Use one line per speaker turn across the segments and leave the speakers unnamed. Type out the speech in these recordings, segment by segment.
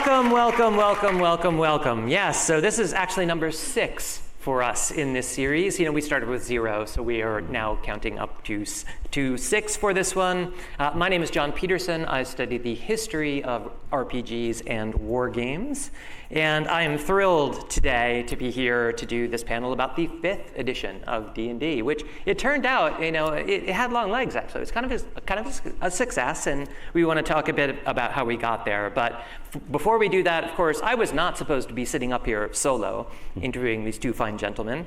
Welcome, welcome, welcome, welcome, welcome. Yes, so this is actually number 6 for us in this series. We started with 0, so we are now counting up to 6 for this one. My name is John Peterson. I study the history of RPGs and war games. And I am thrilled today to be here to do this panel about the 5th edition of D&D, which it turned out, it had long legs, actually. It's kind of a success, and we want to talk a bit about how we got there. But before we do that, of course, I was not supposed to be sitting up here solo interviewing these two fine gentlemen.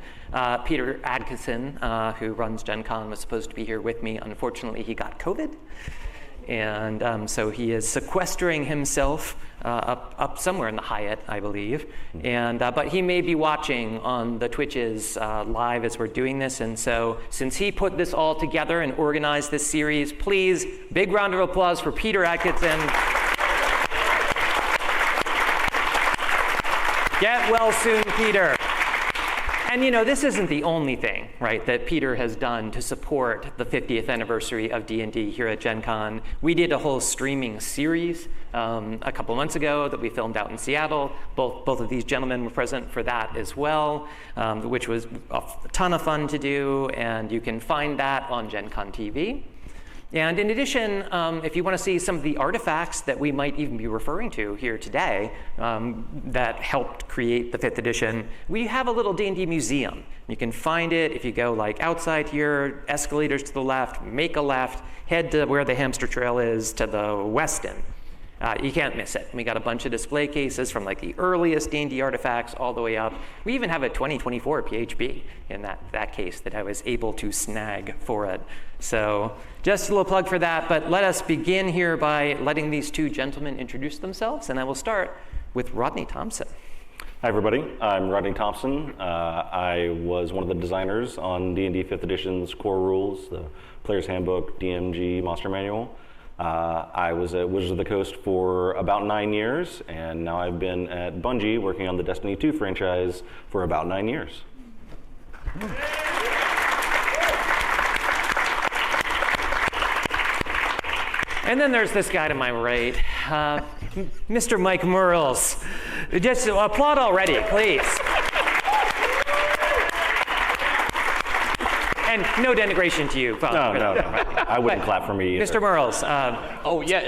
Peter Adkison, who runs Gen Con, was supposed to be here with me. Unfortunately, he got COVID. And so he is sequestering himself up somewhere in the Hyatt, I believe. And but he may be watching on the Twitches live as we're doing this. And so since he put this all together and organized this series, please, big round of applause for Peter Atkinson. Get well soon, Peter. And this isn't the only thing, right, that Peter has done to support the 50th anniversary of D&D here at Gen Con. We did a whole streaming series a couple months ago that we filmed out in Seattle. Both of these gentlemen were present for that as well, which was a ton of fun to do, and you can find that on Gen Con TV. And in addition, if you want to see some of the artifacts that we might even be referring to here today that helped create the 5th edition, we have a little D&D museum. You can find it if you go outside here, escalators to the left, make a left, head to where the hamster trail is to the west end. You can't miss it. We got a bunch of display cases from the earliest D&D artifacts all the way up. We even have a 2024 PHB in that case that I was able to snag for it. So just a little plug for that, but let us begin here by letting these two gentlemen introduce themselves, and I will start with Rodney Thompson.
Hi everybody, I'm Rodney Thompson. I was one of the designers on D&D 5th Edition's core rules, the Player's Handbook, DMG, Monster Manual. I was at Wizards of the Coast for about 9 years, and now I've been at Bungie working on the Destiny 2 franchise for about 9 years.
And then there's this guy to my right, Mr. Mike Merles. Just applaud already, please. And no denigration to you.
No. I wouldn't clap for me either.
Mr. Merles.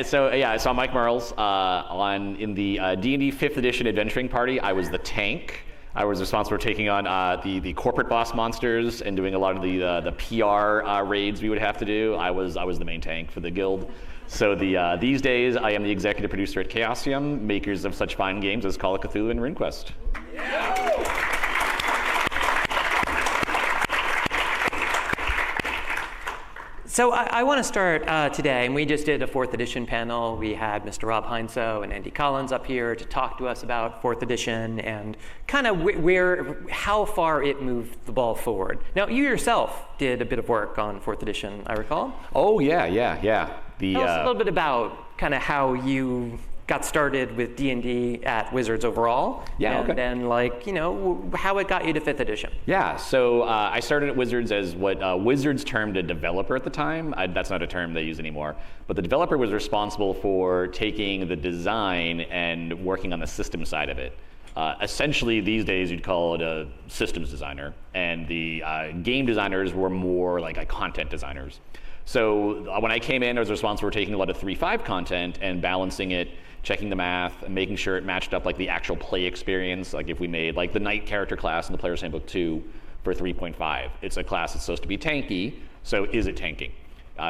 So I'm Mike Merles. In the D&D 5th Edition Adventuring Party, I was the tank. I was responsible for taking on the corporate boss monsters and doing a lot of the PR raids we would have to do. I was the main tank for the guild. So these days, I am the executive producer at Chaosium, makers of such fine games as Call of Cthulhu and RuneQuest. Yeah.
So I want to start today, and we just did a 4th edition panel. We had Mr. Rob Heinso and Andy Collins up here to talk to us about 4th edition and kind of how far it moved the ball forward. Now, you yourself did a bit of work on 4th edition, I recall.
Oh, yeah.
Tell us a little bit about kind of how you got started with D&D at Wizards overall, and then how it got you to 5th edition.
Yeah, so I started at Wizards as what Wizards termed a developer at the time. That's not a term they use anymore. But the developer was responsible for taking the design and working on the system side of it. Essentially, these days, you'd call it a systems designer, and the game designers were more like content designers. So when I came in, I was responsible for taking a lot of 3.5 content and balancing it, checking the math, and making sure it matched up the actual play experience. If we made the Knight character class in the Player's Handbook 2 for 3.5, it's a class that's supposed to be tanky, so is it tanking?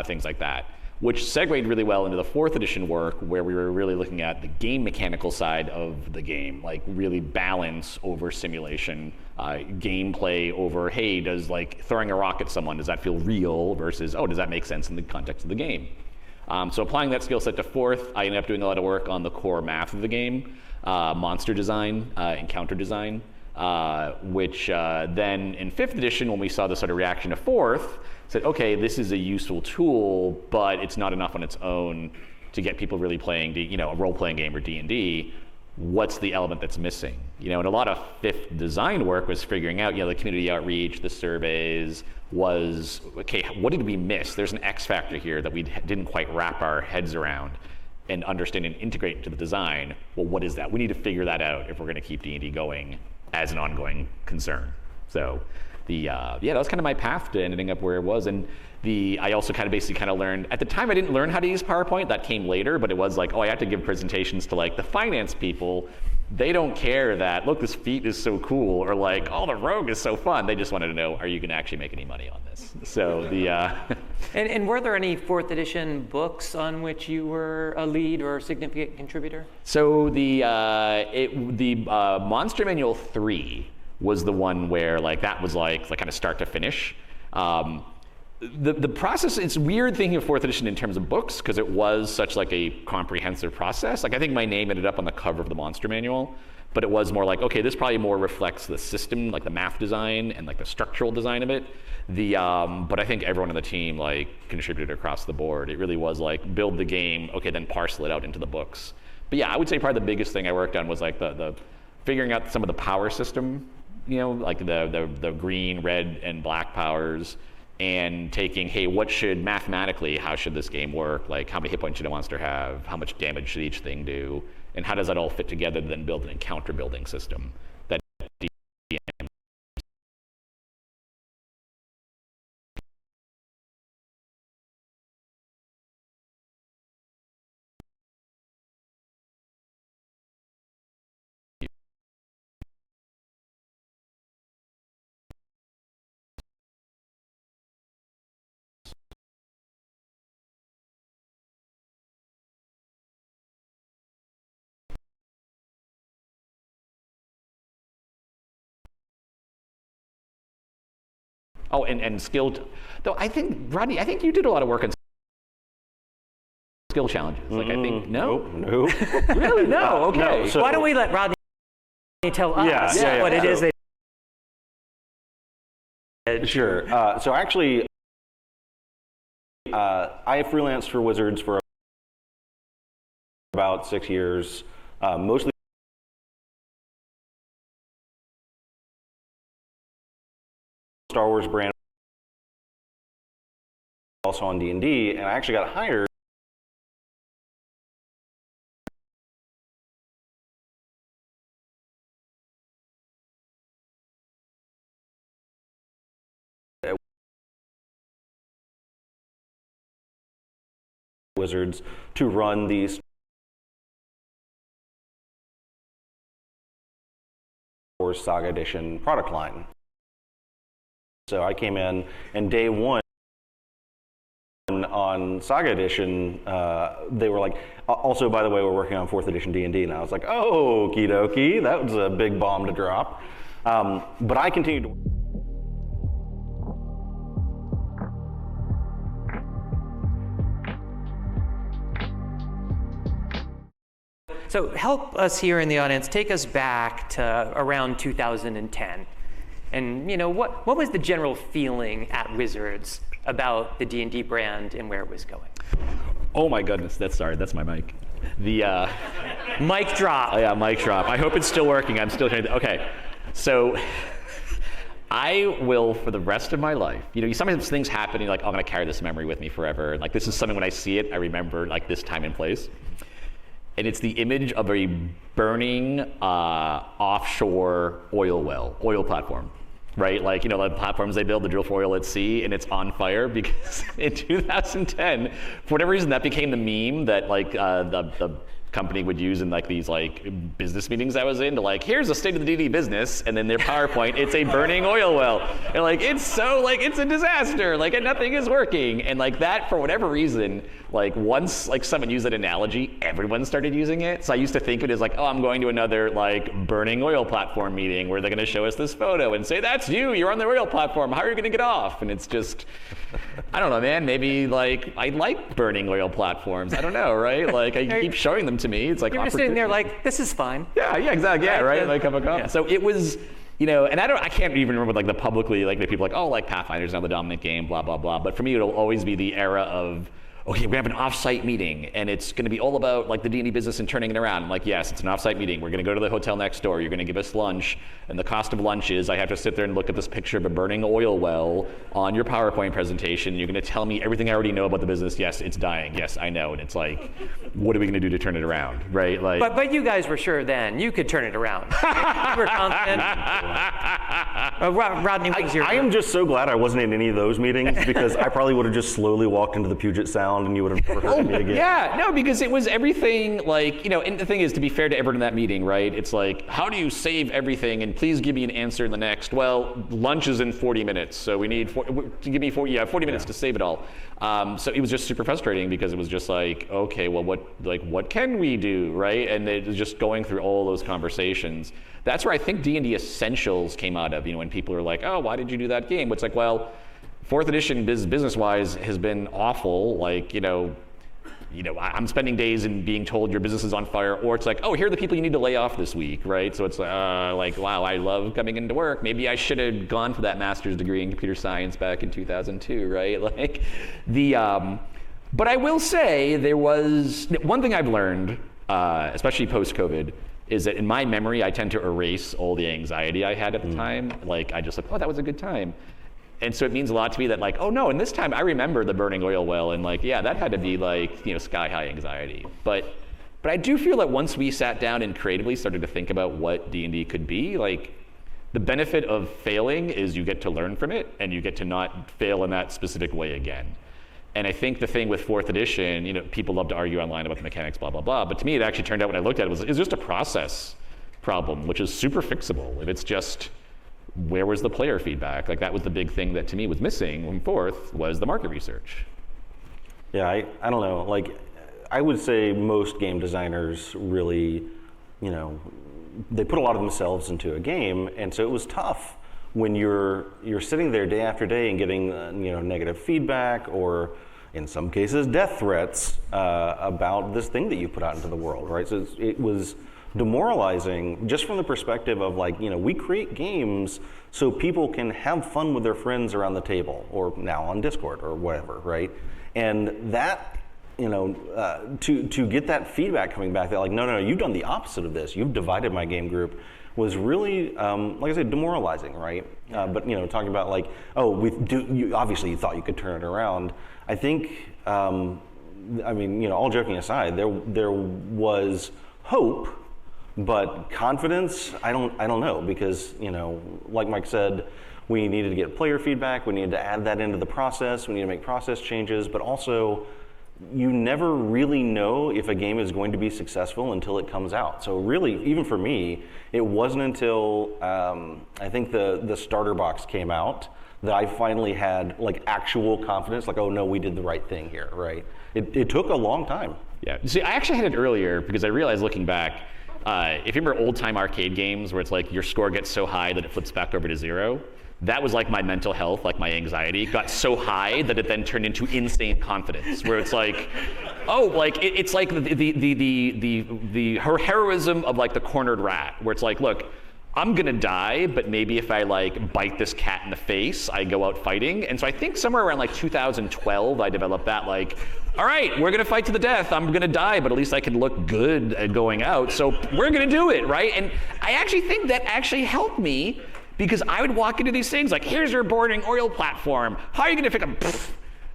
Things like that. Which segued really well into the 4th edition work, where we were really looking at the game mechanical side of the game, really balance over simulation, gameplay over, hey, does throwing a rock at someone, does that feel real, versus, does that make sense in the context of the game? So applying that skill set to 4th, I ended up doing a lot of work on the core math of the game, monster design, encounter design, which then in 5th edition, when we saw the sort of reaction to 4th, said, okay, this is a useful tool, but it's not enough on its own to get people really playing, a role-playing game or D&D. What's the element that's missing? And a lot of 5th design work was figuring out, the community outreach, the surveys, was, okay, what did we miss? There's an X factor here that we didn't quite wrap our heads around. and understand and integrate into the design, well, what is that? We need to figure that out if we're going to keep D&D going as an ongoing concern. So that was kind of my path to ending up where it was. And I also basically learned, at the time I didn't learn how to use PowerPoint, that came later, but it was like, oh, I have to give presentations to like the finance people. They don't care that, look, this feat is so cool, or like, oh, the rogue is so fun. They just wanted to know, are you gonna actually make any money on this? So
And were there any 4th edition books on which you were a lead or a significant contributor?
So the Monster Manual 3 was the one where that was like kind of start to finish. The process, it's weird thinking of 4th edition in terms of books because it was such like a comprehensive process. Like I think my name ended up on the cover of the Monster Manual, but it was more like, okay, this probably more reflects the system, like the math design and like the structural design of it. But I think everyone on the team like contributed across the board. It really was like build the game, okay, then parcel it out into the books. But yeah, I would say probably the biggest thing I worked on was like the figuring out some of the power system, like the green, red, and black powers, and taking, hey, how should this game work? Like how many hit points should a monster have? How much damage should each thing do? And how does that all fit together to then build an encounter building system that DM. Oh, and skill, though I think, Rodney, you did a lot of work on skill challenges. Like I think, no?
Nope.
Really? No, okay.
No, so,
Why don't we let Rodney tell us what it is that...
Sure. So actually, I freelanced for Wizards for about 6 years, mostly Star Wars brand, also on D&D, and I actually got hired at Wizards to run the Star Wars Saga Edition product line. So I came in, and day one on Saga Edition, they were like, also, by the way, we're working on 4th edition D&D, and I was like, oh, okie dokie, that was a big bomb to drop. But I continued to...
So help us here in the audience, take us back to around 2010. And what was the general feeling at Wizards about the D&D brand and where it was going?
Oh my goodness, that's my mic.
Mic drop.
Oh yeah, mic drop. I hope it's still working. I'm still trying to, okay. So I will, for the rest of my life, sometimes things happen and you're like, oh, I'm gonna carry this memory with me forever. And like this is something when I see it, I remember like this time and place. And it's the image of a burning offshore oil platform, right? Like, the platforms they build to drill for oil at sea, and it's on fire because in 2010, for whatever reason, that became the meme that like the company would use in like these like business meetings I was in to like, here's a state of the D&D business, and then their PowerPoint, it's a burning oil well. And like, it's a disaster, like, and nothing is working. And like that, for whatever reason, like once like someone used that analogy, everyone started using it. So I used to think of it as like, oh, I'm going to another like burning oil platform meeting where they're gonna show us this photo and say, that's you're on the oil platform, how are you gonna get off? And it's just, I don't know, man, maybe like, I like burning oil platforms, I don't know, right? Like I keep showing them to me, it's like
you're just sitting there like, this is fine.
Yeah, exactly, yeah, right? Like cup of coffee. Yeah. So it was, and I can't even remember like the publicly, like the people like, oh, like Pathfinder's now the dominant game, blah, blah, blah. But for me, it'll always be the era of okay, we're gonna have an off-site meeting, and it's gonna be all about like the D&D business and turning it around. I'm like, yes, it's an off-site meeting. We're gonna go to the hotel next door. You're gonna give us lunch, and the cost of lunch is I have to sit there and look at this picture of a burning oil well on your PowerPoint presentation. You're gonna tell me everything I already know about the business. Yes, it's dying. Yes, I know. And it's like, what are we gonna do to turn it around, right? Like,
But you guys were sure then you could turn it around. You were confident. Rodney, what was your?
I am just so glad I wasn't in any of those meetings because I probably would have just slowly walked into the Puget Sound and you would have never heard of me again.
Yeah, no, because it was everything like, and the thing is, to be fair to everyone in that meeting, right? It's like, how do you save everything? And please give me an answer in the next. Well, lunch is in 40 minutes, so we need to give me 40 minutes to save it all. So it was just super frustrating because it was just like, okay, well, what can we do, right? And it was just going through all those conversations. That's where I think D&D Essentials came out of, when people are like, oh, why did you do that game? It's like, well, 4th edition business-wise has been awful. Like, I'm spending days in being told your business is on fire, or it's like, oh, here are the people you need to lay off this week, right? So it's like, wow, I love coming into work. Maybe I should have gone for that master's degree in computer science back in 2002, right? Like but I will say there was one thing I've learned, especially post-COVID, is that in my memory, I tend to erase all the anxiety I had at the time. Like, I just like, oh, that was a good time. And so it means a lot to me that like, oh no, and this time I remember the burning oil well, and like, yeah, that had to be like, sky high anxiety. But I do feel that once we sat down and creatively started to think about what D&D could be, like, the benefit of failing is you get to learn from it, and you get to not fail in that specific way again. And I think the thing with 4th edition, people love to argue online about the mechanics, blah, blah, blah. But to me, it actually turned out when I looked at it, it's just a process problem, which is super fixable. If it's just, where was the player feedback? Like, that was the big thing that to me was missing in 4th, was the market research.
Yeah, I don't know. Like, I would say most game designers really, they put a lot of themselves into a game, and so it was tough when you're sitting there day after day and getting negative feedback, or in some cases death threats about this thing that you put out into the world, right? So it was demoralizing just from the perspective of like, we create games so people can have fun with their friends around the table, or now on Discord or whatever, right? And that, to get that feedback coming back that like, no, you've done the opposite of this, you've divided my game group, was really, like I said, demoralizing, right? But talking about like, oh, obviously you thought you could turn it around. I think, all joking aside, there was hope. But confidence, I don't know, because like Mike said, we needed to get player feedback, we needed to add that into the process, we need to make process changes, but also you never really know if a game is going to be successful until it comes out. So really, even for me, it wasn't until I think the starter box came out that I finally had like actual confidence, like, oh no, we did the right thing here, right? It took a long time.
Yeah, see, I actually had it earlier because I realized looking back, if you remember old-time arcade games where it's like your score gets so high that it flips back over to 0, that was like my mental health, like my anxiety. It got so high that it then turned into insane confidence, where it's like, oh, like it's like the heroism of like the cornered rat, where it's like, look, I'm gonna die, but maybe if I like bite this cat in the face, I go out fighting. And so I think somewhere around like 2012, I developed that like, all right, we're gonna fight to the death. I'm gonna die, but at least I can look good at going out. So we're gonna do it, right? And I actually think that actually helped me, because I would walk into these things like, here's your burning oil platform. How are you gonna pick up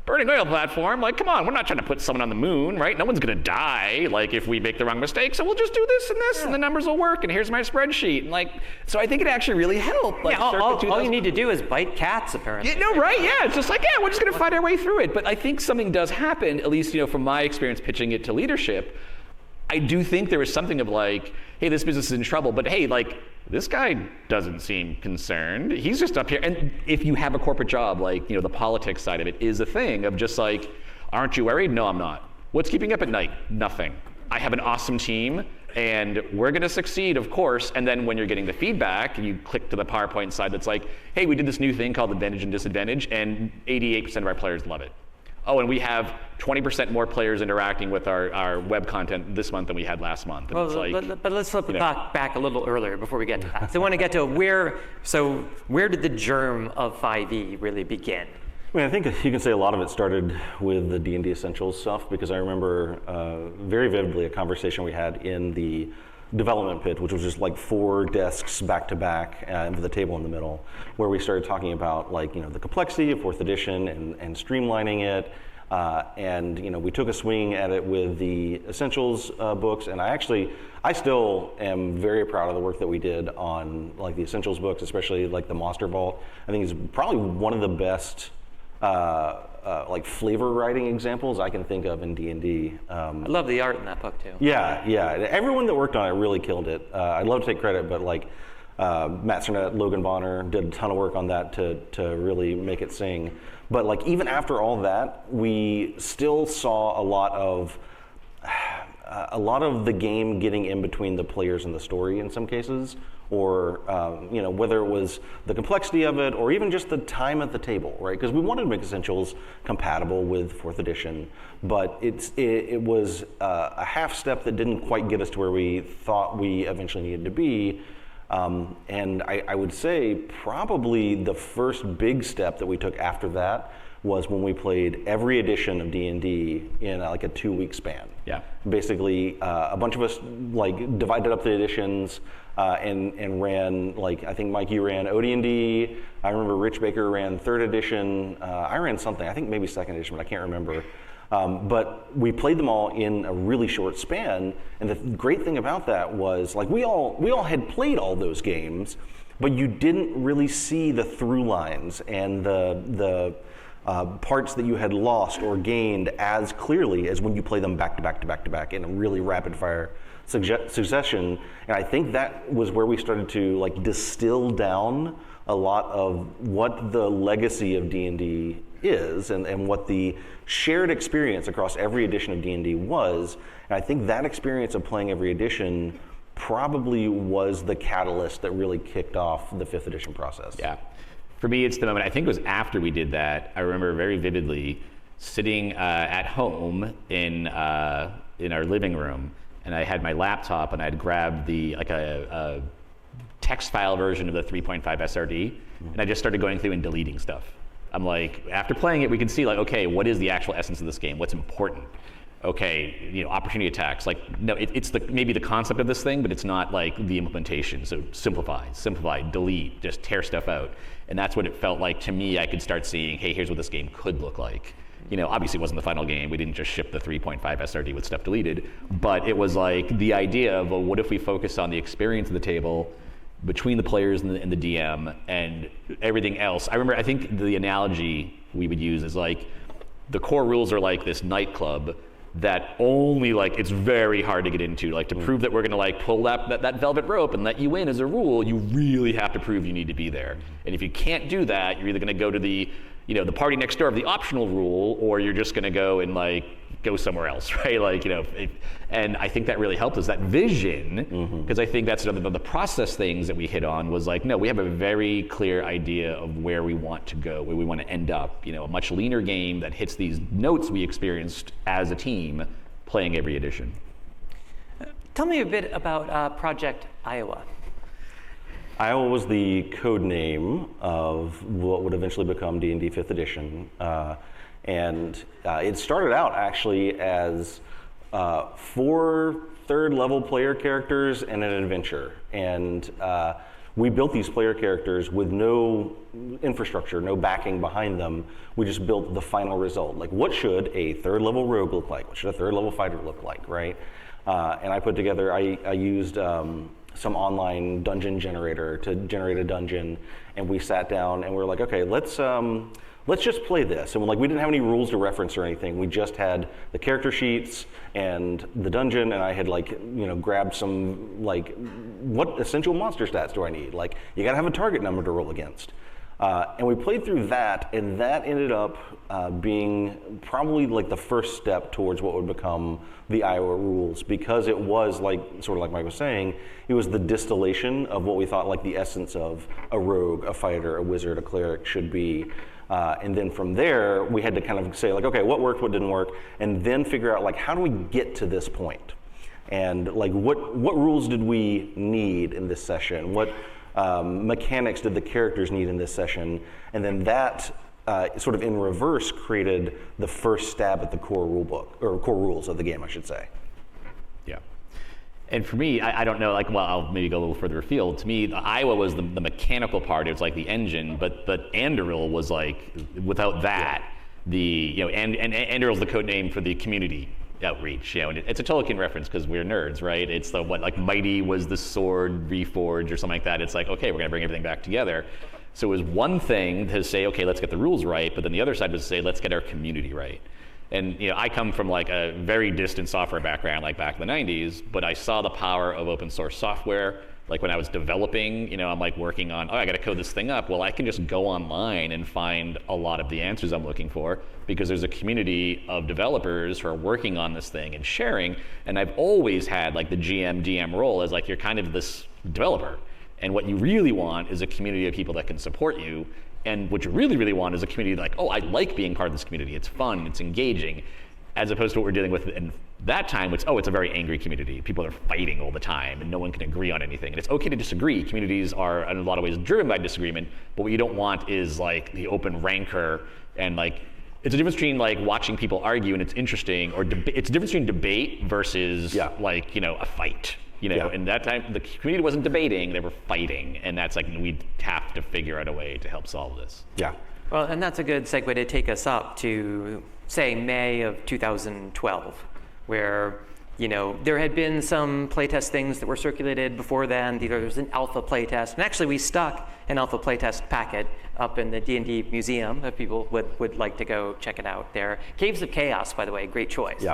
burning oil platform? Like, come on, we're not trying to put someone on the moon, right? No one's gonna die, like, if we make the wrong mistake. So we'll just do this and this, and the numbers will work. And here's my spreadsheet. And like, so I think it actually really helped. Like,
all you need to do is bite cats, apparently.
Yeah, no, right? Yeah, it's just like, yeah, we're just gonna find our way through it. But I think something does happen, at least from my experience pitching it to leadership. I do think there was something of like, hey, this business is in trouble, but hey, like, this guy doesn't seem concerned. He's just up here. And if you have a corporate job, like, the politics side of it is a thing of just like, aren't you worried? No, I'm not. What's keeping you up at night? Nothing. I have an awesome team, and we're gonna succeed, of course. And then when you're getting the feedback, you click to the PowerPoint side that's like, hey, we did this new thing called advantage and disadvantage, and 88% of our players love it. Oh, and we have 20% more players interacting with our web content this month than we had last month. And
but let's flip the clock back a little earlier before we get to that. So I want to get to where did the germ of 5e really begin?
I mean, I think you can say a lot of it started with the D&D Essentials stuff, because I remember very vividly a conversation we had in the development pit, which was just like 4 desks back to back with a table in the middle, where we started talking about the complexity of 4th edition and streamlining it. And we took a swing at it with the Essentials books, and I still am very proud of the work that we did on the Essentials books, especially the Monster Vault. I think it's probably one of the best flavor writing examples I can think of in D&D.
I love the art in that book too.
Yeah. Everyone that worked on it really killed it. I'd love to take credit, but Matt Cernett, Logan Bonner did a ton of work on that to really make it sing. But even after all that, we still saw a lot of the game getting in between the players and the story in some cases, or whether it was the complexity of it or even just the time at the table, right? Because we wanted to make Essentials compatible with 4th edition, but it was a half step that didn't quite get us to where we thought we eventually needed to be. And I would say probably the first big step that we took after that was when we played every edition of D&D in a 2-week span.
Yeah.
Basically, a bunch of us divided up the editions and ran, I think Mike, you ran OD&D. I remember Rich Baker ran 3rd edition. I ran something, I think maybe 2nd edition, but I can't remember. But we played them all in a really short span, and the great thing about that was we all had played all those games, but you didn't really see the through lines and the parts that you had lost or gained as clearly as when you play them back to back to back to back in a really rapid fire succession. And I think that was where we started to distill down a lot of what the legacy of D&D is and what the shared experience across every edition of D&D was. And I think that experience of playing every edition probably was the catalyst that really kicked off the 5th edition process.
Yeah. For me, it's the moment, I think it was after we did that, I remember very vividly sitting at home in our living room, and I had my laptop and I'd grabbed a text file version of the 3.5 SRD, and I just started going through and deleting stuff. I'm after playing it, we can see okay, what is the actual essence of this game? What's important? Okay, opportunity attacks. No, it's maybe the concept of this thing, but it's not the implementation. So simplify, delete, just tear stuff out. And that's what it felt like to me. I could start seeing, hey, here's what this game could look like. Obviously it wasn't the final game. We didn't just ship the 3.5 SRD with stuff deleted, but it was the idea of, well, what if we focus on the experience of the table between the players and the DM and everything else. I think the analogy we would use is the core rules are this nightclub that only it's very hard to get into. To prove that we're gonna pull that velvet rope and let you in as a rule, you really have to prove you need to be there. And if you can't do that, you're either gonna go to the party next door of the optional rule, or you're just gonna go and go somewhere else, right? And I think that really helped us, that vision, because I think that's another the process things that we hit on was no, we have a very clear idea of where we want to go, where we want to end up, a much leaner game that hits these notes we experienced as a team playing every edition.
Tell me a bit about Project Iowa.
Iowa was the code name of what would eventually become D&D 5th edition. And it started out actually as 4 third-level player characters and an adventure. And we built these player characters with no infrastructure, no backing behind them. We just built the final result. What should a third-level rogue look like? What should a third-level fighter look like, right? And I put together, I used some online dungeon generator to generate a dungeon, and we sat down and we were okay, let's just play this. And we didn't have any rules to reference or anything. We just had the character sheets and the dungeon, and I had grabbed some what essential monster stats do I need? You gotta have a target number to roll against. And we played through that, and that ended up being probably the first step towards what would become the Iowa rules, because it was sort of like Mike was saying, it was the distillation of what we thought the essence of a rogue, a fighter, a wizard, a cleric should be. And then from there, we had to kind of say okay, what worked, what didn't work, and then figure out how do we get to this point? And what rules did we need in this session? What mechanics did the characters need in this session? And then that sort of in reverse, created the first stab at the core rule book, or core rules of the game, I should say.
Yeah. And for me, I don't know, like, well, I'll maybe go a little further afield. To me, Iowa was the mechanical part. It was like the engine, but Anduril was like, without that, and Anduril's the code name for the community outreach, and it's a Tolkien reference because we're nerds, right? It's the like Mighty was the sword reforged or something like that. It's like, okay, we're gonna bring everything back together. So it was one thing to say, okay, let's get the rules right, but then the other side was to say, let's get our community right. And I come from like a very distant software background, like back in the 90s, but I saw the power of open source software. Like when I was developing, I'm like working on, I gotta code this thing up. Well, I can just go online and find a lot of the answers I'm looking for because there's a community of developers who are working on this thing and sharing. And I've always had like the GM, DM role as like, you're kind of this developer. And what you really want is a community of people that can support you. And what you really, really want is a community like, oh, I like being part of this community. It's fun, it's engaging, as opposed to what we're dealing with in that time, which, it's a very angry community. People are fighting all the time and no one can agree on anything. And it's okay to disagree. Communities are in a lot of ways driven by disagreement, but what you don't want is like the open rancor and like, it's a difference between like watching people argue and it's interesting, or it's a difference between debate versus like, a fight. And that time the community wasn't debating, they were fighting. And that's like, we have to figure out a way to help solve this.
Yeah.
Well, and that's a good segue to take us up to, say, May of 2012, where, there had been some playtest things that were circulated before then. There was an alpha playtest, and actually we stuck an alpha playtest packet up in the D&D museum if people would like to go check it out there. Caves of Chaos, by the way, great choice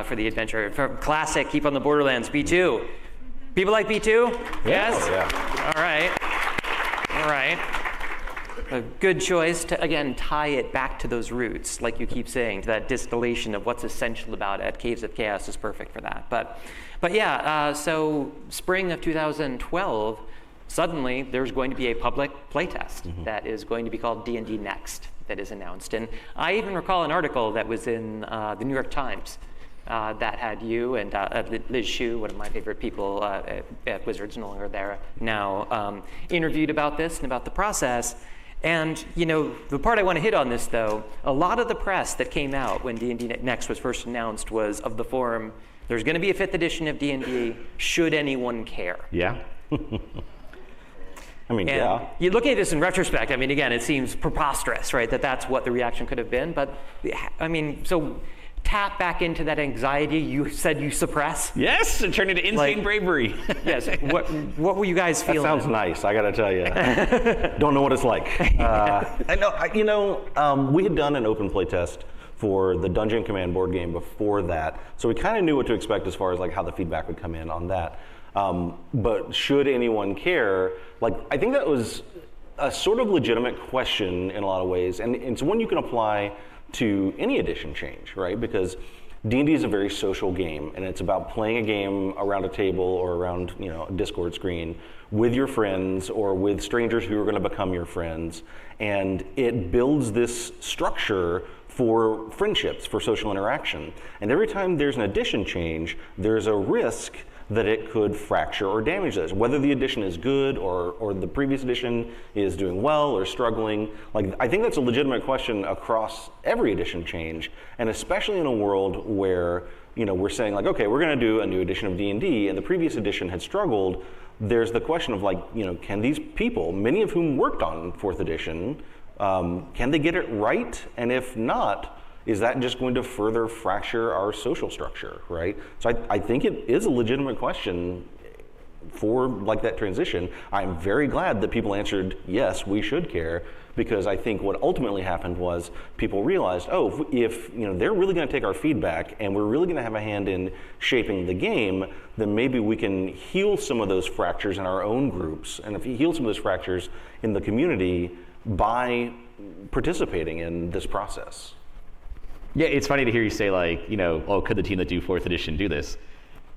for the adventure. For classic, Keep on the Borderlands, B2. People like B2? Yes?
Oh, yeah.
All right. A good choice to, again, tie it back to those roots, like you keep saying, to that distillation of what's essential about it. Caves of Chaos is perfect for that. But yeah, so spring of 2012, suddenly there's going to be a public playtest that is going to be called D&D Next that is announced. And I even recall an article that was in the New York Times that had you and Liz Shue, one of my favorite people at Wizards, no longer there now, interviewed about this and about the process. And the part I want to hit on this, though, a lot of the press that came out when D&D Next was first announced was of the form, there's going to be a 5th edition of D&D, should anyone care?
Yeah.
I mean,
and you're looking at this in retrospect, I mean, again, it seems preposterous, right, that's what the reaction could have been. But, I mean, so tap back into that anxiety you said you suppress.
Yes, it turned into insane bravery.
Yes. What were you guys feeling?
That sounds nice, I gotta tell you. Don't know what it's like. We had done an open play test for the Dungeon Command board game before that, so we kind of knew what to expect as far as like how the feedback would come in on that. But should anyone care? Like, I think that was a sort of legitimate question in a lot of ways, and it's one you can apply to any edition change, right? Because D&D is a very social game, and it's about playing a game around a table or around a Discord screen with your friends or with strangers who are going to become your friends, and it builds this structure for friendships, for social interaction. And every time there's an edition change, there's a risk that it could fracture or damage those, whether the edition is good or the previous edition is doing well or struggling. Like, I think that's a legitimate question across every edition change, and especially in a world where we're saying like, okay, we're going to do a new edition of D&D, and the previous edition had struggled. There's the question of like, can these people, many of whom worked on 4th edition, can they get it right? And if not, is that just going to further fracture our social structure, right? So I think it is a legitimate question for like that transition. I'm very glad that people answered, yes, we should care, because I think what ultimately happened was people realized, if they're really gonna take our feedback and we're really gonna have a hand in shaping the game, then maybe we can heal some of those fractures in our own groups, and if you heal some of those fractures in the community by participating in this process.
Yeah, it's funny to hear you say like, could the team that do 4th edition do this?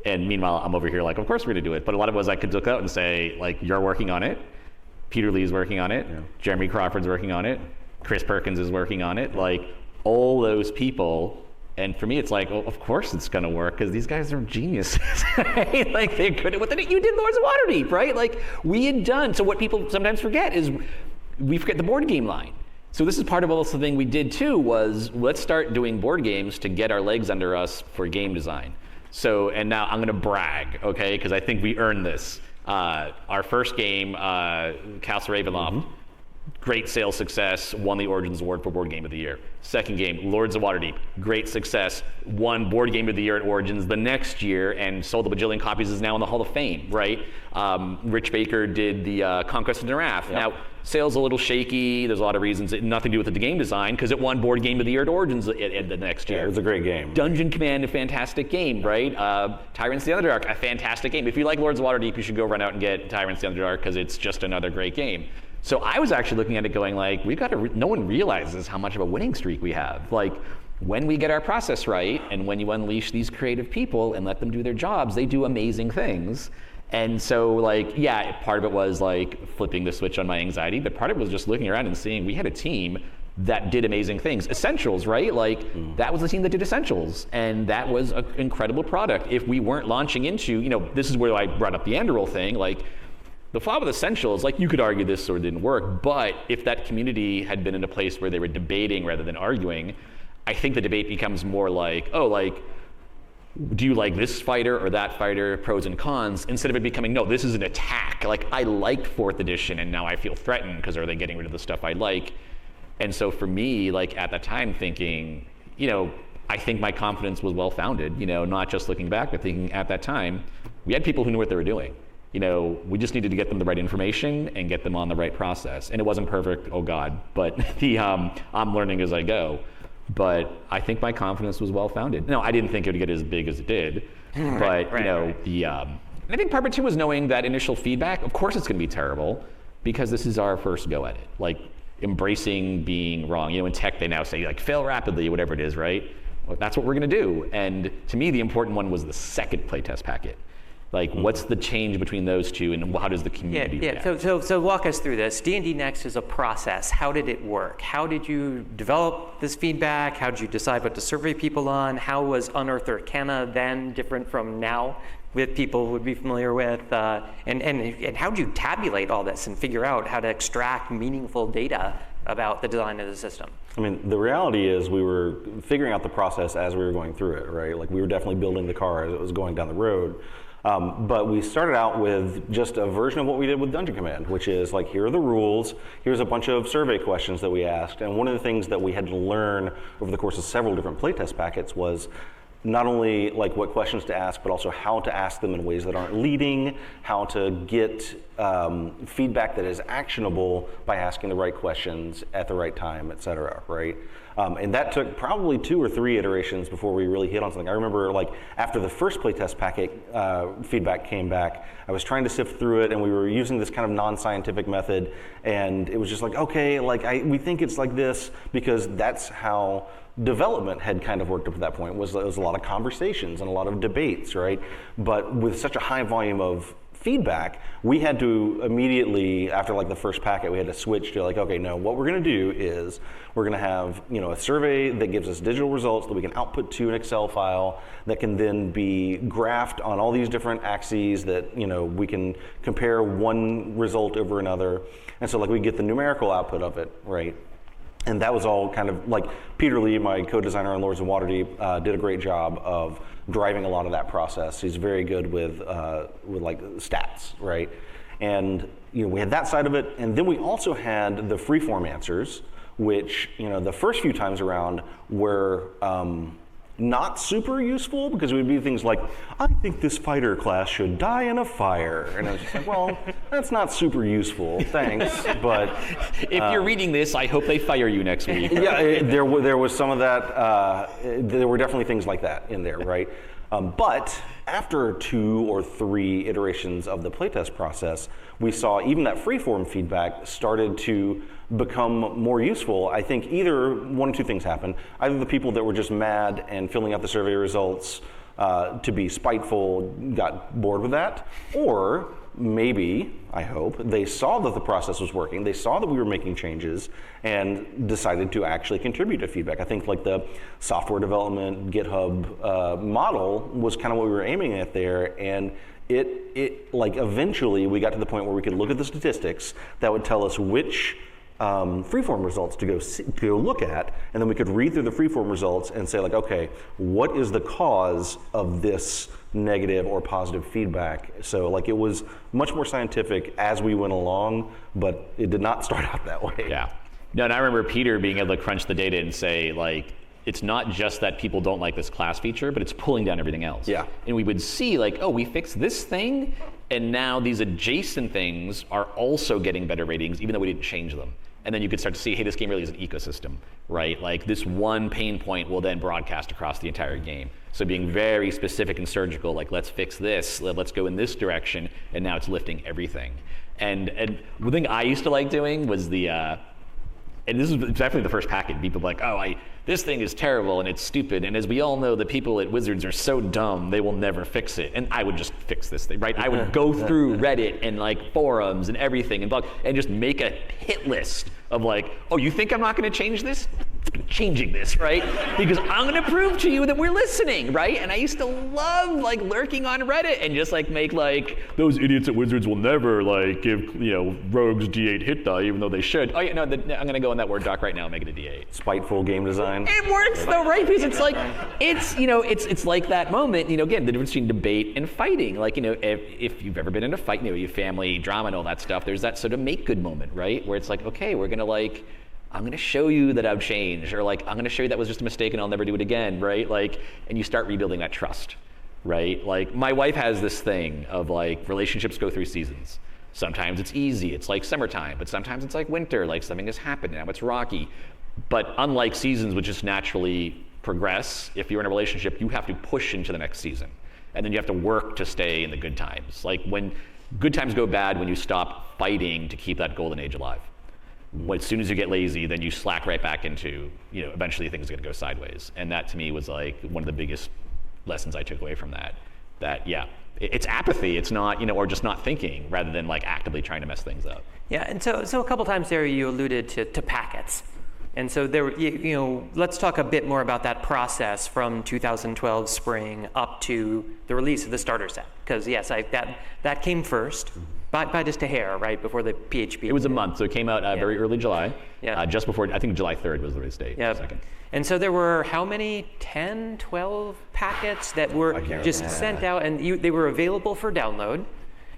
And meanwhile, I'm over here like, of course we're gonna do it. But a lot of it was I could look out and say, like, you're working on it, Peter Lee's working on it, Jeremy Crawford's working on it, Chris Perkins is working on it, like all those people. And for me, it's like, of course it's gonna work, because these guys are geniuses, right? Like, they're good at what they do. You did Lords of Waterdeep, right? Like, we had done, so what people sometimes forget is we forget the board game line. So this is part of also the thing we did too, was let's start doing board games to get our legs under us for game design. So, and now I'm gonna brag, okay, because I think we earned this. Our first game, Castle Ravenloft, great sales success, won the Origins Award for Board Game of the Year. Second game, Lords of Waterdeep, great success, won Board Game of the Year at Origins the next year and sold a bajillion copies, is now in the Hall of Fame, right? Rich Baker did the Conquest of Narath. Yep. Now, sales a little shaky, there's a lot of reasons, nothing to do with the game design, because it won Board Game of the Year at Origins the next year.
Yeah, it was a great game.
Dungeon Command, a fantastic game, right? Tyrants of the Underdark, a fantastic game. If you like Lords of Waterdeep, you should go run out and get Tyrants of the Underdark, because it's just another great game. So I was actually looking at it going like, we've got to, no one realizes how much of a winning streak we have. Like, when we get our process right, and when you unleash these creative people and let them do their jobs, they do amazing things. And so like, yeah, part of it was like flipping the switch on my anxiety, but part of it was just looking around and seeing we had a team that did amazing things. Essentials, right? Like, that was the team that did Essentials, and that was an incredible product. If we weren't launching into, this is where I brought up the Anduril thing, like, the flaw with Essentials, like, you could argue this sort of didn't work, but if that community had been in a place where they were debating rather than arguing, I think the debate becomes more like, oh, like, do you like this fighter or that fighter, pros and cons, instead of it becoming, no, this is an attack. Like, I liked 4th edition and now I feel threatened because are they getting rid of the stuff I like? And so for me, like, at the time thinking, I think my confidence was well-founded, not just looking back, but thinking at that time, we had people who knew what they were doing. We just needed to get them the right information and get them on the right process. And it wasn't perfect, oh God, but I'm learning as I go. But I think my confidence was well-founded. No, I didn't think it would get as big as it did. But, and I think part of it too was knowing that initial feedback, of course it's gonna be terrible, because this is our first go at it. Like, embracing being wrong. In tech they now say, like, fail rapidly, whatever it is, right? Well, that's what we're gonna do. And to me, the important one was the second playtest packet. Like, what's the change between those two, and how does the community react?
So walk us through this. D&D Next is a process. How did it work? How did you develop this feedback? How did you decide what to survey people on? How was Unearthed Arcana then different from now with people who would be familiar with? And how did you tabulate all this and figure out how to extract meaningful data about the design of the system?
I mean, the reality is we were figuring out the process as we were going through it, right? Like, we were definitely building the car as it was going down the road. But we started out with just a version of what we did with Dungeon Command, which is like, here are the rules, here's a bunch of survey questions that we asked. And one of the things that we had to learn over the course of several different playtest packets was not only like what questions to ask, but also how to ask them in ways that aren't leading, how to get feedback that is actionable by asking the right questions at the right time, et cetera, right? And that took probably 2 or 3 iterations before we really hit on something. I remember, like, after the first playtest packet feedback came back, I was trying to sift through it, and we were using this kind of non-scientific method, and it was just like, okay, like, we think it's like this, because that's how development had kind of worked up to that point. It was a lot of conversations and a lot of debates, right? But with such a high volume of feedback, we had to immediately, after like the first packet, we had to switch to like, okay, no, what we're gonna do is we're gonna have, a survey that gives us digital results that we can output to an Excel file that can then be graphed on all these different axes that, we can compare one result over another. And so like we get the numerical output of it, right? And that was all kind of like Peter Lee, my co-designer on Lords of Waterdeep, did a great job of driving a lot of that process. He's very good with like stats, right? And we had that side of it, and then we also had the freeform answers, which the first few times around were not super useful, because it would be things like, I think this fighter class should die in a fire. And I was just like, well, that's not super useful, thanks, but...
If you're reading this, I hope they fire you next week.
Yeah, there was some of that, there were definitely things like that in there, right? But after 2 or 3 iterations of the playtest process, we saw even that freeform feedback started to become more useful. I think either one of 2 things happened. Either the people that were just mad and filling out the survey results to be spiteful got bored with that, or maybe, I hope, they saw that the process was working, they saw that we were making changes, and decided to actually contribute to feedback. I think like the software development GitHub model was kind of what we were aiming at there, and it like eventually we got to the point where we could look at the statistics that would tell us which freeform results to go look at, and then we could read through the freeform results and say like, okay, what is the cause of this negative or positive feedback? So like it was much more scientific as we went along, but it did not start out that way.
Yeah. No, and I remember Peter being able to crunch the data and say like, it's not just that people don't like this class feature, but it's pulling down everything else.
Yeah.
And we would see like, oh, we fixed this thing, and now these adjacent things are also getting better ratings, even though we didn't change them. And then you could start to see, hey, this game really is an ecosystem, right? Like this one pain point will then broadcast across the entire game. So being very specific and surgical, like let's fix this, let's go in this direction, and now it's lifting everything. And one thing I used to like doing was and this is definitely the first packet, people like, oh, this thing is terrible and it's stupid. And as we all know, the people at Wizards are so dumb, they will never fix it. And I would just fix this thing, right? I would go through Reddit and like forums and everything and blog and just make a hit list of like, oh, you think I'm not gonna change this? Changing this, right? Because I'm gonna prove to you that we're listening, right? And I used to love like lurking on Reddit and just like make like, those idiots at Wizards will never like give, rogues D8 hit die even though they should. Oh yeah, no, I'm gonna go in that Word doc right now and make it a D8.
Spiteful game design.
It works though, right? Because it's like, it's like that moment, again, the difference between debate and fighting. Like, if you've ever been in a fight, your family drama and all that stuff, there's that sort of make good moment, right? Where it's like, okay, we're gonna like, I'm gonna show you that I've changed, or like, I'm gonna show you that was just a mistake and I'll never do it again, right? Like, and you start rebuilding that trust, right? Like, my wife has this thing of like, relationships go through seasons. Sometimes it's easy, it's like summertime, but sometimes it's like winter, like something has happened, now it's rocky. But unlike seasons which just naturally progress, if you're in a relationship, you have to push into the next season. And then you have to work to stay in the good times. Like when good times go bad, when you stop fighting to keep that golden age alive. As soon as you get lazy, then you slack right back into, eventually things are gonna go sideways. And that to me was like one of the biggest lessons I took away from that. That, yeah, it's apathy, it's not, or just not thinking rather than like actively trying to mess things up.
Yeah, and so a couple times there you alluded to packets. And so there, let's talk a bit more about that process from 2012 spring up to the release of the starter set. Because yes, that came first, by just a hair, right, before the PHP.
It was a month, so it came out very early July.
Yeah.
Just before, I think July 3rd was the release date.
Yeah. And so there were how many, 10, 12 packets that were just sent out, and they were available for download.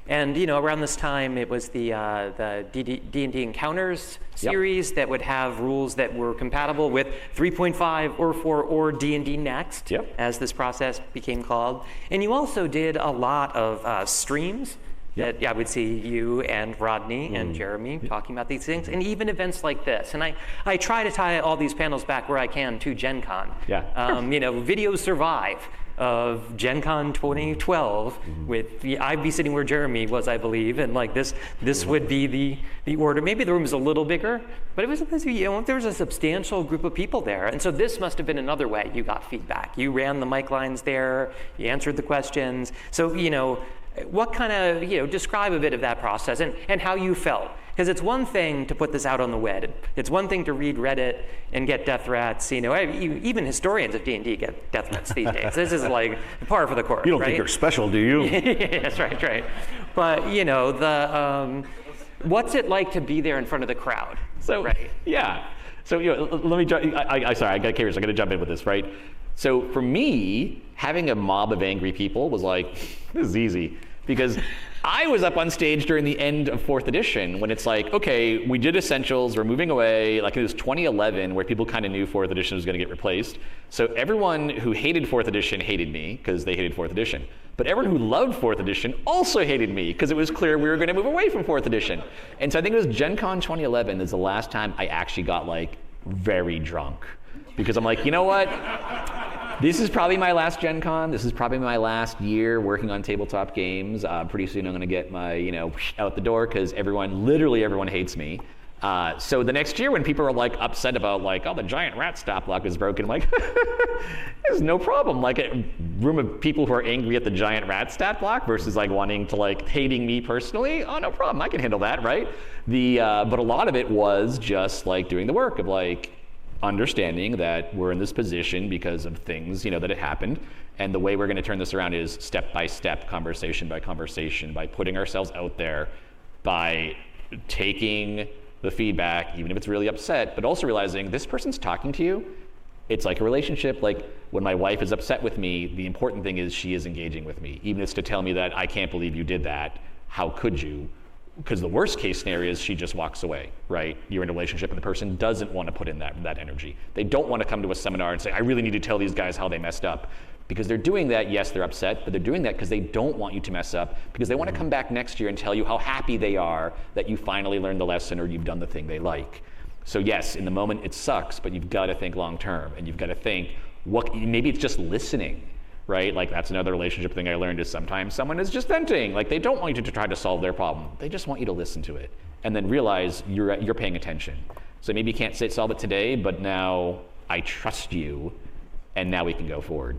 And around this time, it was the D&D Encounters series that would have rules that were compatible with 3.5 or 4 or D&D Next, as this process became called. And you also did a lot of streams that I would see you and Rodney and Jeremy talking about these things, and even events like this. And I try to tie all these panels back where I can to Gen Con.
Yeah.
Videos survive of Gen Con 2012 I'd be sitting where Jeremy was, I believe, and like this would be the order. Maybe the room is a little bigger, but it was there was a substantial group of people there. And so this must have been another way you got feedback. You ran the mic lines there, you answered the questions. So, what kind of, describe a bit of that process and how you felt. Because it's one thing to put this out on the web. It's one thing to read Reddit and get death threats. Even historians of D&D get death threats these days. This is like par for the course.
You don't
right?
think you're special, do you?
Yes, right. But what's it like to be there in front of the crowd?
So
right.
Yeah. So let me. Sorry, I got curious. I got to jump in with this, right? So for me, having a mob of angry people was like, this is easy, because I was up on stage during the end of 4th edition when it's like, okay, we did Essentials, we're moving away. Like it was 2011 where people kind of knew 4th edition was going to get replaced. So everyone who hated 4th edition hated me because they hated 4th edition. But everyone who loved 4th edition also hated me because it was clear we were going to move away from 4th edition. And so I think it was Gen Con 2011 is the last time I actually got like very drunk. Because I'm like, you know what? This is probably my last Gen Con. This is probably my last year working on tabletop games. Pretty soon I'm going to get my, out the door because literally everyone hates me. So the next year when people are like upset about like, oh, the giant rat stop block is broken, I'm like, there's no problem. Like a room of people who are angry at the giant rat stat block versus like wanting to like hating me personally. Oh, no problem. I can handle that, right? But a lot of it was just like doing the work of like, understanding that we're in this position because of things, that had happened. And the way we're going to turn this around is step by step, conversation by conversation, by putting ourselves out there, by taking the feedback, even if it's really upset, but also realizing this person's talking to you. It's like a relationship. Like when my wife is upset with me, the important thing is she is engaging with me. Even if it's to tell me that I can't believe you did that, how could you? Because the worst case scenario is she just walks away, right? You're in a relationship and the person doesn't want to put in that energy. They don't want to come to a seminar and say, I really need to tell these guys how they messed up. Because they're doing that, yes, they're upset, but they're doing that because they don't want you to mess up, because they want to come back next year and tell you how happy they are that you finally learned the lesson or you've done the thing they like. So yes, in the moment it sucks, but you've got to think long term, and you've got to think, maybe it's just listening, right? Like that's another relationship thing I learned is sometimes someone is just venting. Like they don't want you to try to solve their problem. They just want you to listen to it and then realize you're paying attention. So maybe you can't solve it today, but now I trust you, and now we can go forward.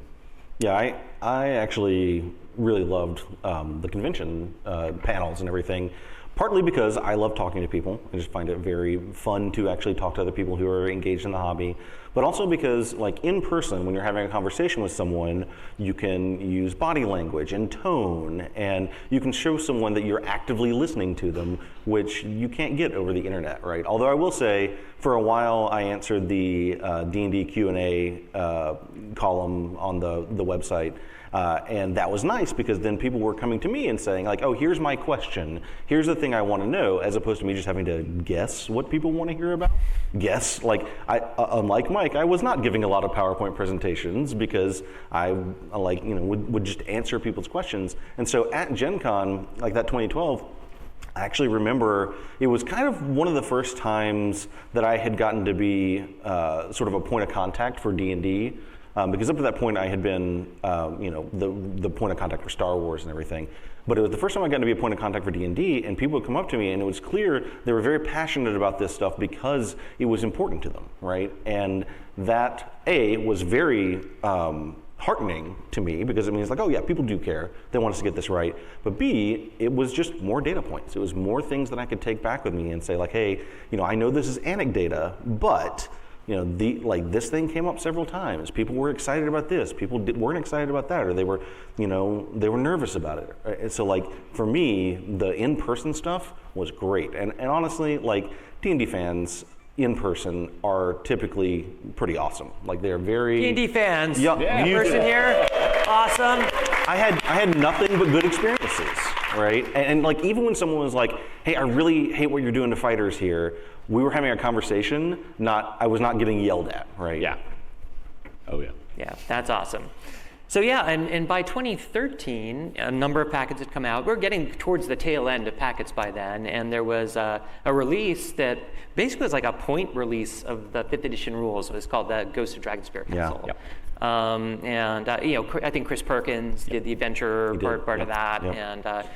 Yeah, I actually really loved the convention panels and everything, partly because I love talking to people. I just find it very fun to actually talk to other people who are engaged in the hobby, but also because like in person, when you're having a conversation with someone, you can use body language and tone, and you can show someone that you're actively listening to them, which you can't get over the internet, right? Although I will say, for a while I answered the D&D Q&A column on the website, and that was nice because then people were coming to me and saying like, oh, here's my question, here's the thing I want to know, as opposed to me just having to guess what people want to hear about. Guess, like unlike Mike, I was not giving a lot of PowerPoint presentations because I like, would just answer people's questions. And so at Gen Con, like that 2012, I actually remember it was kind of one of the first times that I had gotten to be sort of a point of contact for D&D. Because up to that point I had been, the point of contact for Star Wars and everything. But it was the first time I got to be a point of contact for D&D, and people would come up to me, and it was clear they were very passionate about this stuff because it was important to them, right? And that, A, was very heartening to me, because it means like, oh yeah, people do care. They want us to get this right. But B, it was just more data points. It was more things that I could take back with me and say like, hey, I know this is anecdata, but this thing came up several times. People were excited about this. People weren't excited about that, or they were nervous about it. Right? And so, like for me, the in-person stuff was great. And honestly, like D&D fans in person are typically pretty awesome. Like they're very
D&D fans.
Yeah.
Person here, awesome.
I had nothing but good experiences, right? And like even when someone was like, "Hey, I really hate what you're doing to fighters here," we were having a conversation. I was not getting yelled at, right?
Yeah. Oh yeah.
Yeah, that's awesome. So yeah, and by 2013, a number of packets had come out. We're getting towards the tail end of packets by then, and there was a release that basically was like a point release of the 5th edition rules. It was called the Ghost of Dragon Spirit Castle.
Yep.
I think Chris Perkins did the adventure part of that,
Yep.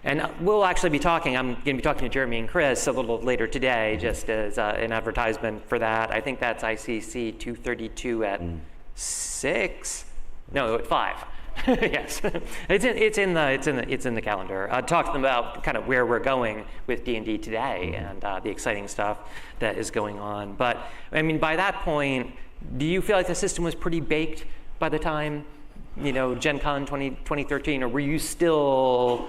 And we'll actually be talking. I'm going to be talking to Jeremy and Chris a little later today, just as an advertisement for that. I think that's ICC 232 at 6. No, at 5. Yes, it's in the calendar. Talking about kind of where we're going with D&D today and the exciting stuff that is going on. But I mean, by that point, do you feel like the system was pretty baked by the time, Gen Con 2013, or were you still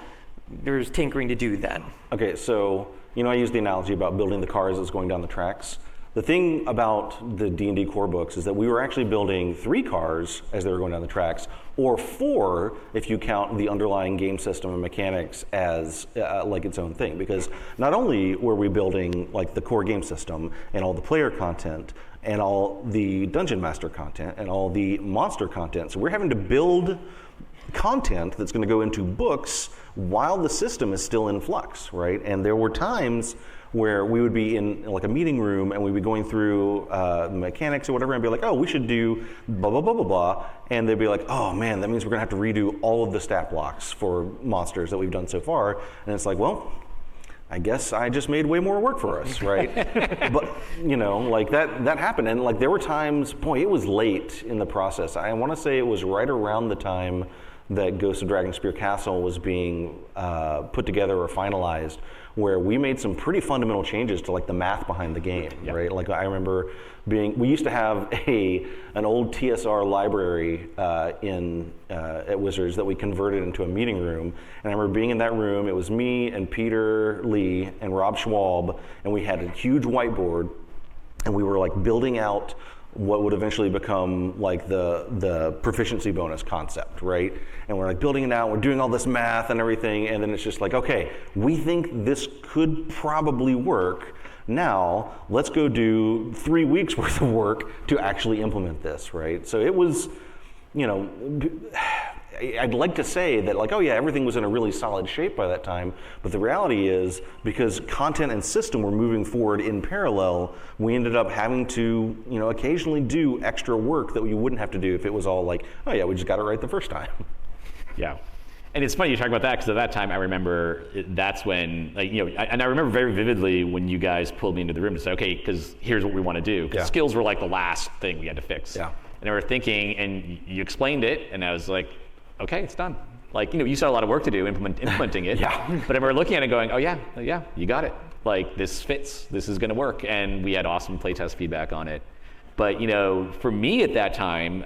there's tinkering to do then?
Okay, so I use the analogy about building the cars that's going down the tracks. The thing about the D&D core books is that we were actually building 3 cars as they were going down the tracks, or 4 if you count the underlying game system and mechanics as like its own thing. Because not only were we building like the core game system and all the player content and all the dungeon master content and all the monster content, so we're having to build content that's going to go into books while the system is still in flux, right? And there were times where we would be in like a meeting room and we'd be going through mechanics or whatever and be like, oh, we should do blah, blah, blah, blah, blah. And they'd be like, oh man, that means we're gonna have to redo all of the stat blocks for monsters that we've done so far. And it's like, well, I guess I just made way more work for us, right? But like that happened. And like there were times, boy, it was late in the process. I wanna say it was right around the time that Ghost of Dragonspear Castle was being put together or finalized, where we made some pretty fundamental changes to like the math behind the game, right? Like I remember we used to have an old TSR library at Wizards that we converted into a meeting room, and I remember being in that room. It was me and Peter Lee and Rob Schwab, and we had a huge whiteboard, and we were like building out what would eventually become like the proficiency bonus concept, right? And we're like building it out, we're doing all this math and everything, and then it's just like, okay, we think this could probably work. Now, let's go do 3 weeks worth of work to actually implement this, right? So it was, I'd like to say that like, oh yeah, everything was in a really solid shape by that time, but the reality is because content and system were moving forward in parallel, we ended up having to, occasionally do extra work that we wouldn't have to do if it was all like, oh yeah, we just got it right the first time.
Yeah. And it's funny you talk about that, because at that time I remember that's when, and I remember very vividly when you guys pulled me into the room to say, okay, because here's what we want to do. Because skills were like the last thing we had to fix. Yeah. And I remember thinking, and you explained it, and I was like, okay, it's done. Like, you still had a lot of work to do implementing it. But I remember looking at it going, oh yeah, you got it. Like, this fits, this is gonna work. And we had awesome playtest feedback on it. But, for me at that time,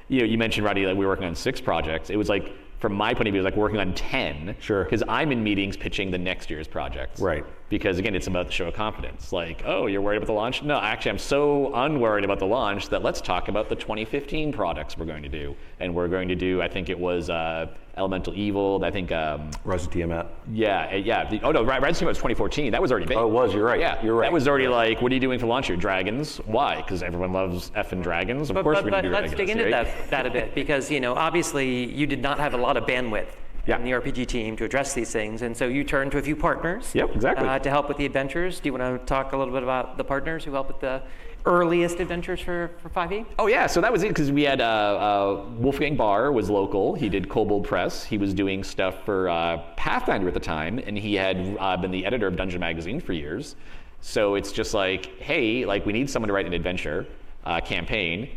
you mentioned, Roddy, like we were working on 6 projects. It was like, from my point of view, it was like working on 10. Sure. Because I'm in meetings pitching the next year's projects. Right. Because again, it's about the show of confidence. Like, oh, you're worried about the launch? No, actually, I'm so unworried about the launch that let's talk about the 2015 products we're going to do. And we're going to do, I think it was Elemental Evil, I think...
Rise of Tiamat.
Yeah. Oh no, Rise of Tiamat was 2014. That was already big.
Oh, it was, you're right.
Yeah,
you're right.
That was already like, what are you doing for launch here? Dragons. Why? Because everyone loves effing dragons. Of course we're going to do dragons.
Let's dig into that a bit, because obviously you did not have a lot of bandwidth in the RPG team to address these things, and so you turned to a few partners to help with the adventures. Do you want to talk a little bit about the partners who helped with the earliest adventures for 5e?
Oh yeah, so that was it, because we had Wolfgang Barr was local. He did Kobold Press. He was doing stuff for Pathfinder at the time, and he had been the editor of Dungeon Magazine for years. So it's just like, hey, like we need someone to write an adventure campaign.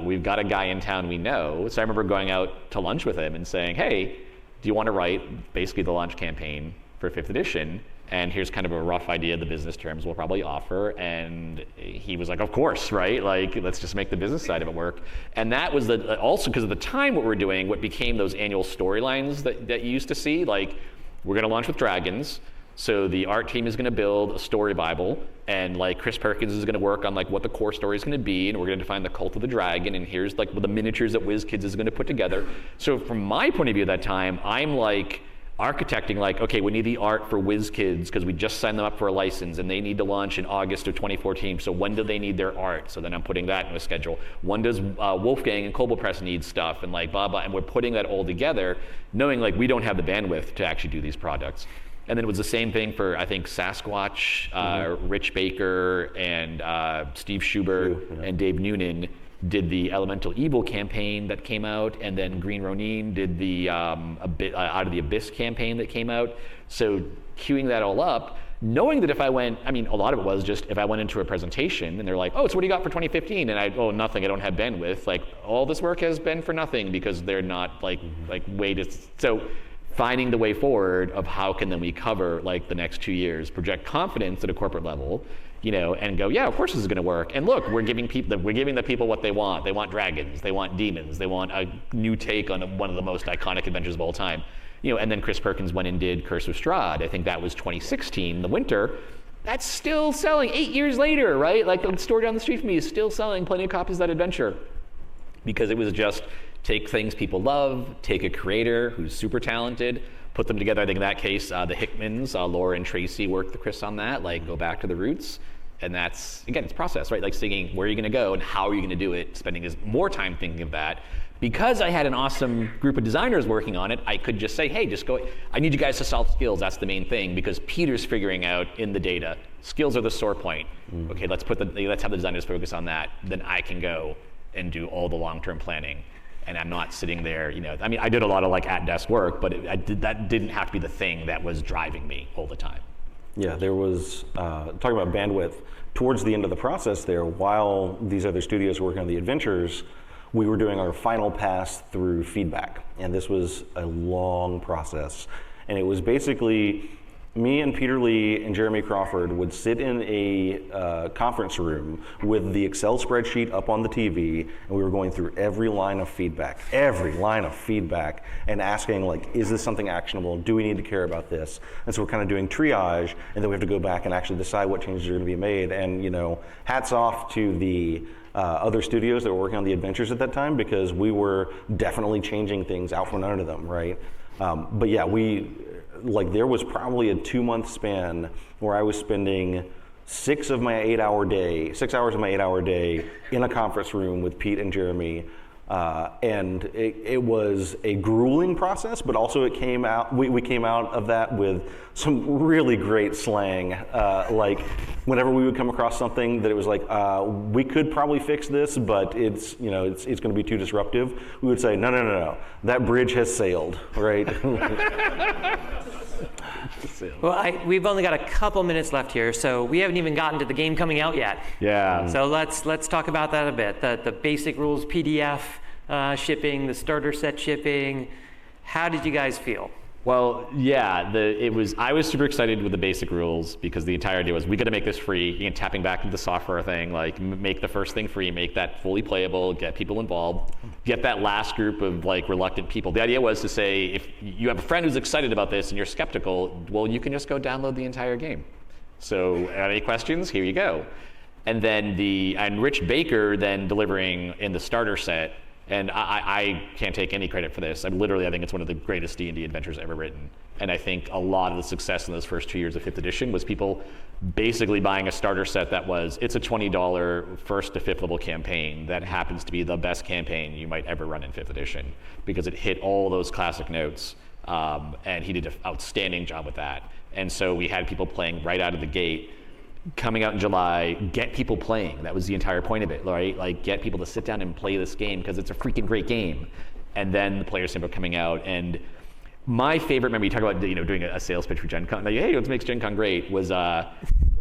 We've got a guy in town we know. So I remember going out to lunch with him and saying, hey, do you want to write basically the launch campaign for 5th edition? And here's kind of a rough idea of the business terms we'll probably offer. And he was like, of course, right? Like, let's just make the business side of it work. And that was also because of the time what we're doing, what became those annual storylines that you used to see, like, we're going to launch with dragons. So the art team is going to build a story Bible, and like Chris Perkins is going to work on like what the core story is going to be, and we're going to define the cult of the dragon, and here's like the miniatures that WizKids is going to put together. So from my point of view at that time, I'm like architecting like, okay, we need the art for WizKids because we just signed them up for a license and they need to launch in August of 2014. So when do they need their art? So then I'm putting that in a schedule. When does Wolfgang and Kobold Press need stuff, and like blah, blah, and we're putting that all together, knowing like we don't have the bandwidth to actually do these products. And then it was the same thing for, I think, Sasquatch, Rich Baker, and Steve Schubert, and Dave Noonan did the Elemental Evil campaign that came out, and then Green Ronin did the Out of the Abyss campaign that came out. So queuing that all up, knowing that if I went, a lot of it was just if I went into a presentation and they're like, oh, so what do you got for 2015? And nothing, I don't have bandwidth. Like, all this work has been for nothing because they're not like so finding the way forward of how can then we cover like the next 2 years, project confidence at a corporate level, and go, yeah, of course this is going to work. And look, we're giving the people what they want. They want dragons, they want demons, they want a new take on one of the most iconic adventures of all time. And then Chris Perkins went and did Curse of Strahd. I think that was 2016, the winter. That's still selling 8 years later, right? Like the store down the street from me is still selling plenty of copies of that adventure, because it was just take things people love, take a creator who's super talented, put them together. I think in that case, the Hickmans, Laura and Tracy worked with Chris on that, like go back to the roots. And that's, again, it's process, right? Like thinking, where are you going to go and how are you going to do it? Spending more time thinking of that. Because I had an awesome group of designers working on it, I could just say, hey, just go. I need you guys to solve skills. That's the main thing, because Peter's figuring out in the data, skills are the sore point. Okay, let's have the designers focus on that. Then I can go and do all the long-term planning. And I'm not sitting there, I did a lot of like at-desk work, but that didn't have to be the thing that was driving me all the time.
Yeah, there was, talking about bandwidth, towards the end of the process there, while these other studios were working on the adventures, we were doing our final pass through feedback. And this was a long process. And it was basically me and Peter Lee and Jeremy Crawford would sit in a conference room with the Excel spreadsheet up on the TV, and we were going through every line of feedback, and asking, like, is this something actionable? Do we need to care about this? And so we're kind of doing triage, and then we have to go back and actually decide what changes are going to be made. And, you know, hats off to the other studios that were working on the adventures at that time, because we were definitely changing things out from under them, right? But yeah, there was probably a 2-month span where I was spending 6 hours of my 8-hour day in a conference room with Pete and Jeremy. And it was a grueling process, but also we came out of that with some really great slang. Like whenever we would come across something that it was like, we could probably fix this, but it's going to be too disruptive, we would say, no, that bridge has sailed, right?
Well, we've only got a couple minutes left here, so we haven't even gotten to the game coming out yet.
Yeah.
So let's talk about that a bit. The basic rules PDF shipping, the starter set shipping. How did you guys feel?
Well, yeah, I was super excited with the basic rules because the entire idea was we got to make this free. Again, tapping back into the software thing, like make the first thing free, make that fully playable, get people involved, get that last group of like reluctant people. The idea was to say if you have a friend who's excited about this and you're skeptical, well, you can just go download the entire game. So, any questions? Here you go. And then Rich Baker then delivering in the starter set. And I can't take any credit for this. I think it's one of the greatest D&D adventures ever written. And I think a lot of the success in those first 2 years of 5th edition was people basically buying a starter set it's a $20 1st to 5th level campaign that happens to be the best campaign you might ever run in 5th edition because it hit all those classic notes. And he did an outstanding job with that. And so we had people playing right out of the gate. Coming out in July, get people playing. That was the entire point of it, right? Like, get people to sit down and play this game because it's a freaking great game. And then the Player's Handbook coming out. And my favorite memory, you talk about doing a sales pitch for Gen Con, like, hey, what makes Gen Con great, was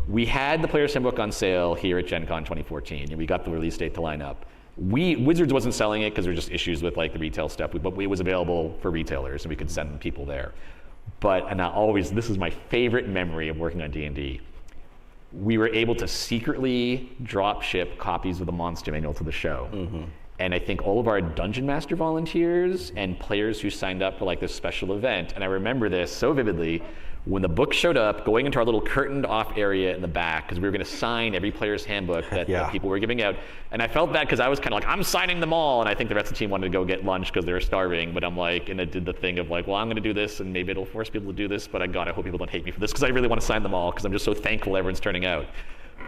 we had the Player's Handbook on sale here at Gen Con 2014, and we got the release date to line up. Wizards wasn't selling it because there were just issues with like the retail stuff, but it was available for retailers, and we could send people there. This is my favorite memory of working on D&D. We were able to secretly drop ship copies of the monster manual to the show. Mm-hmm. And I think all of our Dungeon Master volunteers and players who signed up for like this special event, and I remember this so vividly, when the book showed up, going into our little curtained off area in the back, because we were going to sign every player's handbook that people were giving out. And I felt bad because I was kind of like, I'm signing them all. And I think the rest of the team wanted to go get lunch because they were starving. But I'm like, and I did the thing of like, well, I'm going to do this and maybe it'll force people to do this. But I hope people don't hate me for this because I really want to sign them all because I'm just so thankful everyone's turning out.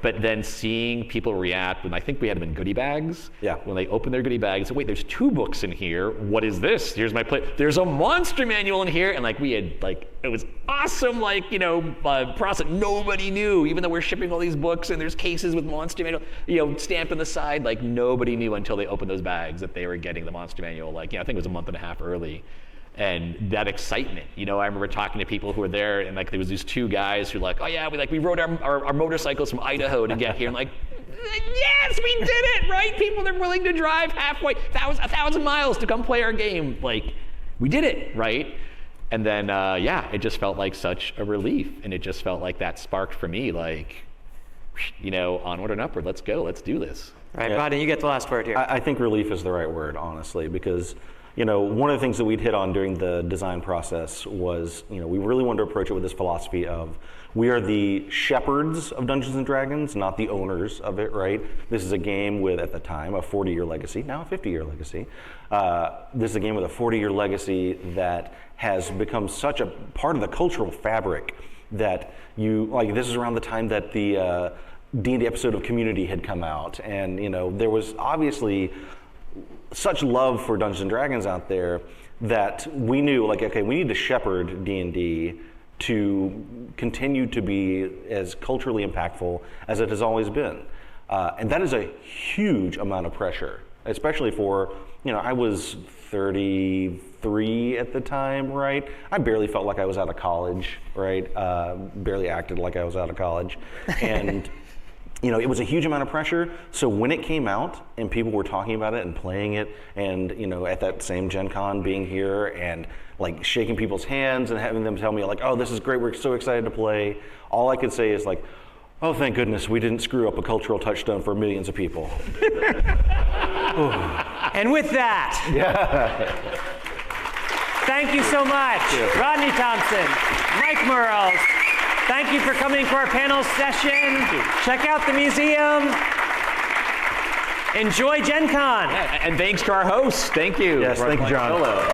But then seeing people react, and I think we had them in goodie bags. Yeah. When they opened their goodie bags, so wait, there's 2 books in here. What is this? Here's my play. There's a monster manual in here, and like we had it was awesome. Process. Nobody knew, even though we're shipping all these books and there's cases with monster manual, stamped on the side. Like nobody knew until they opened those bags that they were getting the monster manual. I think it was a month and a half early. And that excitement, I remember talking to people who were there, and there was these 2 guys who were like, oh yeah, we rode our motorcycles from Idaho to get here, and yes, we did it, right? People are willing to drive halfway, 1,000 miles to come play our game. We did it, right? And then, it just felt like such a relief, and it just felt like that sparked for me, onward and upward, let's go, let's do this.
Right, Biden, you get the last word here.
I think relief is the right word, honestly, because one of the things that we'd hit on during the design process was, we really wanted to approach it with this philosophy of we are the shepherds of Dungeons and Dragons, not the owners of it, right? This is a game with, at the time, a 40-year legacy, now a 50-year legacy. This is a game with a 40-year legacy that has become such a part of the cultural fabric that this is around the time that the D&D episode of Community had come out, and there was obviously such love for Dungeons and Dragons out there that we knew, okay, we need to shepherd D&D to continue to be as culturally impactful as it has always been. And that is a huge amount of pressure, especially for, I was 33 at the time, right? I barely felt like I was out of college, right? Barely acted like I was out of college. And you know, it was a huge amount of pressure. So when it came out and people were talking about it and playing it, and you know, at that same Gen Con being here and like shaking people's hands and having them tell me like, oh, this is great, we're so excited to play. All I could say is like, oh, thank goodness we didn't screw up a cultural touchstone for millions of people.
And with that, thank you so much, Rodney Thompson, Mike Murrells. Thank you for coming to our panel session. Check out the museum. Enjoy Gen Con.
And thanks to our hosts. Thank you.
Yes, thank you, John.
Solo.